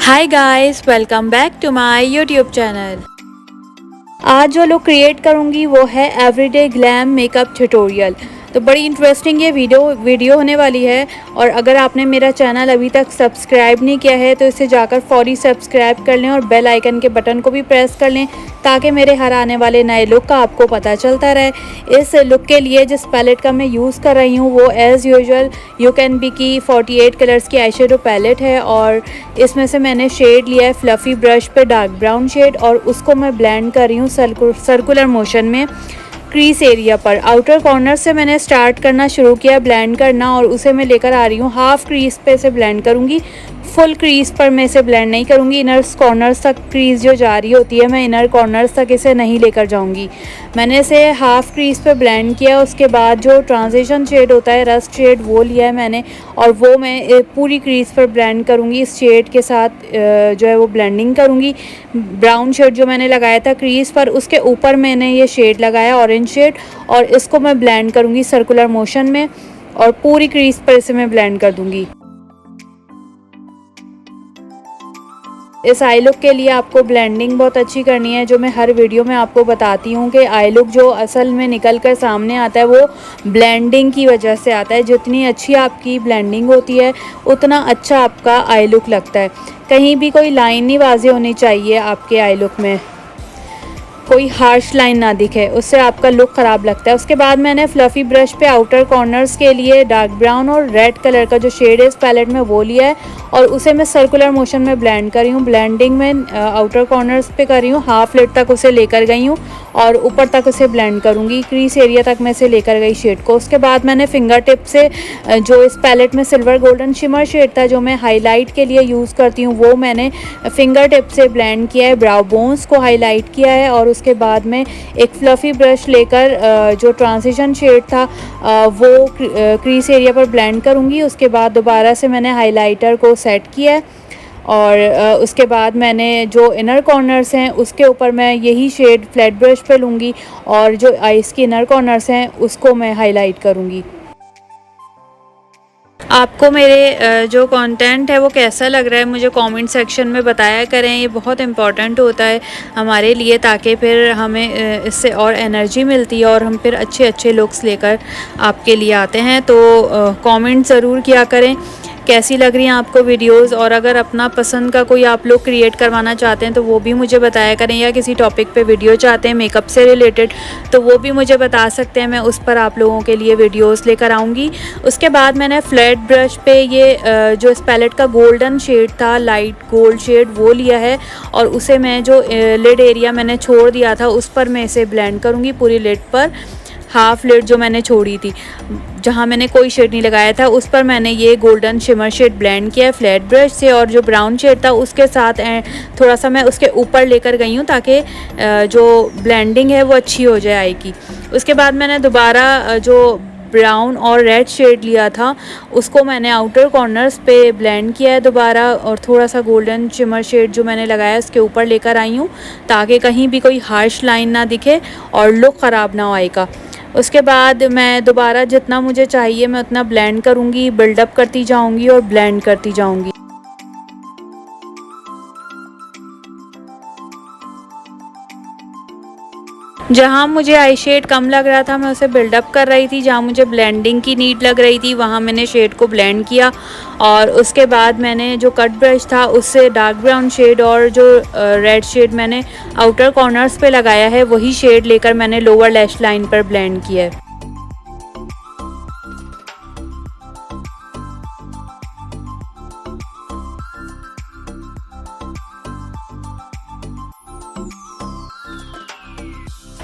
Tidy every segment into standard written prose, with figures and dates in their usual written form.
Hi guys, welcome back to my YouTube channel. आज जो look create करूंगी वो है एवरीडे ग्लैम मेकअप ट्यूटोरियल। तो बड़ी इंटरेस्टिंग ये वीडियो होने वाली है। और अगर आपने मेरा चैनल अभी तक सब्सक्राइब नहीं किया है तो इसे जाकर फौरी सब्सक्राइब कर लें और बेल आइकन के बटन को भी प्रेस कर लें ताकि मेरे हर आने वाले नए लुक का आपको पता चलता रहे। इस लुक के लिए जिस पैलेट का मैं यूज़ कर रही हूँ वो as usual you can be की 48 कलर्स की आई शेडो पैलेट है। और इसमें से मैंने शेड लिया है फ्लफ़ी ब्रश पे डार्क ब्राउन शेड, और उसको मैं ब्लेंड कर रही हूँ सर्कुलर मोशन में क्रीज एरिया पर। आउटर कॉर्नर से मैंने स्टार्ट करना शुरू किया ब्लेंड करना, और उसे मैं लेकर आ रही हूँ हाफ क्रीज पे से ब्लेंड करूँगी। फुल क्रीज पर मैं इसे ब्लेंड नहीं करूँगी। इनर कॉर्नर्स तक क्रीज जो जा रही होती है मैं इनर कॉर्नर्स तक इसे नहीं लेकर जाऊँगी। मैंने इसे हाफ क्रीज पे ब्लेंड किया। उसके बाद जो ट्रांजिशन शेड होता है रस्ट शेड वो लिया है मैंने, और वो मैं पूरी क्रीज पर ब्लेंड करूँगी। इस शेड के साथ जो है वो ब्लेंडिंग करूँगी। ब्राउन शेड जो मैंने लगाया था क्रीज पर उसके ऊपर मैंने ये शेड लगाया ऑरेंज शेड, और इसको मैं ब्लेंड करूँगी सर्कुलर मोशन में, और पूरी क्रीज पर इसे मैं ब्लेंड कर दूँगी। इस आई लुक के लिए आपको ब्लेंडिंग बहुत अच्छी करनी है, जो मैं हर वीडियो में आपको बताती हूँ कि आई लुक जो असल में निकल कर सामने आता है वो ब्लेंडिंग की वजह से आता है। जितनी अच्छी आपकी ब्लेंडिंग होती है उतना अच्छा आपका आई लुक लगता है। कहीं भी कोई लाइन नहीं वाज़ेह होनी चाहिए आपके आई लुक में, कोई हार्श लाइन ना दिखे, उससे आपका लुक ख़राब लगता है। उसके बाद मैंने फ्लफ़ी ब्रश पे आउटर कॉर्नर्स के लिए डार्क ब्राउन और रेड कलर का जो शेड है इस पैलेट में वो लिया है, और उसे मैं सर्कुलर मोशन में ब्लेंड कर रही हूँ। ब्लेंडिंग में आउटर कॉर्नर्स पे कर रही हूँ, हाफ लिड तक उसे लेकर गई हूँ और ऊपर तक उसे ब्लेंड करूँगी। क्रीज एरिया तक मैं इसे लेकर गई शेड को। उसके बाद मैंने फिंगर टिप से जो इस पैलेट में सिल्वर गोल्डन शिमर शेड था जो मैं हाईलाइट के लिए यूज़ करती हूँ वो मैंने फिंगर टिप से ब्लेंड किया है, ब्राउ बोन्स को हाईलाइट किया है। और उसके बाद में एक फ्लफ़ी ब्रश लेकर जो ट्रांजिशन शेड था वो क्रीज एरिया पर ब्लेंड करूँगी। उसके बाद दोबारा से मैंने हाइलाइटर को सेट किया है, और उसके बाद मैंने जो इनर कॉर्नर्स हैं उसके ऊपर मैं यही शेड फ्लैट ब्रश पे लूँगी, और जो आइज़ के इनर कॉर्नर्स हैं उसको मैं हाईलाइट करूँगी। आपको मेरे जो कंटेंट है वो कैसा लग रहा है मुझे कमेंट सेक्शन में बताया करें। ये बहुत इम्पॉर्टेंट होता है हमारे लिए, ताकि फिर हमें इससे और एनर्जी मिलती है और हम फिर अच्छे अच्छे लुक्स लेकर आपके लिए आते हैं। तो कमेंट ज़रूर किया करें कैसी लग रही हैं आपको वीडियोस, और अगर अपना पसंद का कोई आप लोग क्रिएट करवाना चाहते हैं तो वो भी मुझे बताया करें, या किसी टॉपिक पे वीडियो चाहते हैं मेकअप से रिलेटेड तो वो भी मुझे बता सकते हैं, मैं उस पर आप लोगों के लिए वीडियोस लेकर आऊँगी। उसके बाद मैंने फ्लैट ब्रश पे ये जो इस पैलेट का गोल्डन शेड था लाइट गोल्ड शेड वो लिया है, और उसे मैं जो लिड एरिया मैंने छोड़ दिया था उस पर मैं इसे ब्लेंड करूँगी। पूरी लिड पर हाफ लिड जो मैंने छोड़ी थी जहाँ मैंने कोई शेड नहीं लगाया था उस पर मैंने ये गोल्डन शिमर शेड ब्लेंड किया है फ्लैट ब्रश से, और जो ब्राउन शेड था उसके साथ थोड़ा सा मैं उसके ऊपर लेकर गई हूँ ताकि जो ब्लेंडिंग है वो अच्छी हो जाए आएगी। उसके बाद मैंने दोबारा जो ब्राउन और रेड शेड लिया था उसको मैंने आउटर कॉर्नर्स पे ब्लेंड किया है दोबारा, और थोड़ा सा गोल्डन शिमर शेड जो मैंने लगाया उसके ऊपर लेकर आई हूँ ताकि कहीं भी कोई हार्श लाइन ना दिखे और लुक ख़राब ना आएगा। उसके बाद मैं दोबारा जितना मुझे चाहिए मैं उतना ब्लेंड करूँगी, बिल्डअप करती जाऊँगी और ब्लेंड करती जाऊँगी। जहाँ मुझे आई शेड कम लग रहा था मैं उसे बिल्डअप कर रही थी, जहाँ मुझे ब्लेंडिंग की नीड लग रही थी वहाँ मैंने शेड को ब्लेंड किया। और उसके बाद मैंने जो कट ब्रश था उससे डार्क ब्राउन शेड और जो रेड शेड मैंने आउटर कॉर्नर्स पे लगाया है वही शेड लेकर मैंने लोअर लैश लाइन पर ब्लेंड किया है।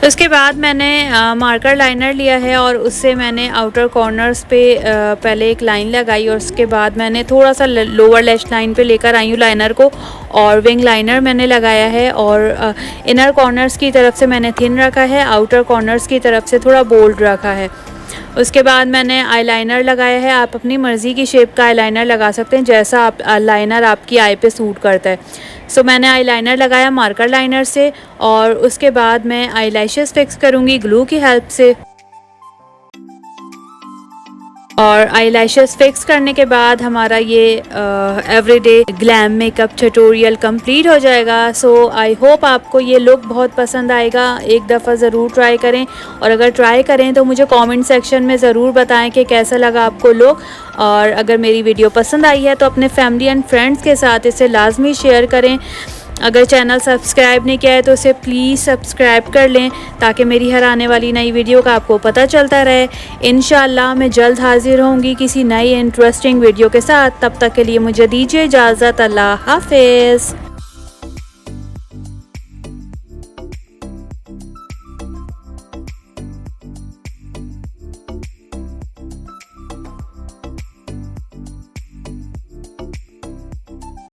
उसके बाद मैंने मार्कर लाइनर लिया है और उससे मैंने आउटर कॉर्नर्स पे पहले एक लाइन लगाई, और उसके बाद मैंने थोड़ा सा लोअर लैश लाइन पे लेकर आई हूँ लाइनर को, और विंग लाइनर मैंने लगाया है। और इनर कॉर्नर्स की तरफ से मैंने थिन रखा है, आउटर कॉर्नर्स की तरफ से थोड़ा बोल्ड रखा है। उसके बाद मैंने आईलाइनर लगाया है। आप अपनी मर्ज़ी की शेप का आईलाइनर लगा सकते हैं जैसा आप लाइनर आपकी आई पे सूट करता है। सो मैंने आईलाइनर लगाया मार्कर लाइनर से, और उसके बाद मैं आईलैशेस फिक्स करूँगी ग्लू की हेल्प से। और आईलैशेस फिक्स करने के बाद हमारा ये everyday glam makeup tutorial complete हो जाएगा। सो आई होप आपको ये लुक बहुत पसंद आएगा। एक दफ़ा ज़रूर ट्राई करें, और अगर ट्राई करें तो मुझे कमेंट सेक्शन में ज़रूर बताएं कि कैसा लगा आपको लुक। और अगर मेरी वीडियो पसंद आई है तो अपने फैमिली एंड फ्रेंड्स के साथ इसे लाजमी शेयर करें। अगर चैनल सब्सक्राइब नहीं किया है तो उसे प्लीज़ सब्सक्राइब कर लें, ताकि मेरी हर आने वाली नई वीडियो का आपको पता चलता रहे। इंशाल्लाह मैं जल्द हाजिर होंगी किसी नई इंटरेस्टिंग वीडियो के साथ। तब तक के लिए मुझे दीजिए इजाज़त। अल्लाह हाफिज़।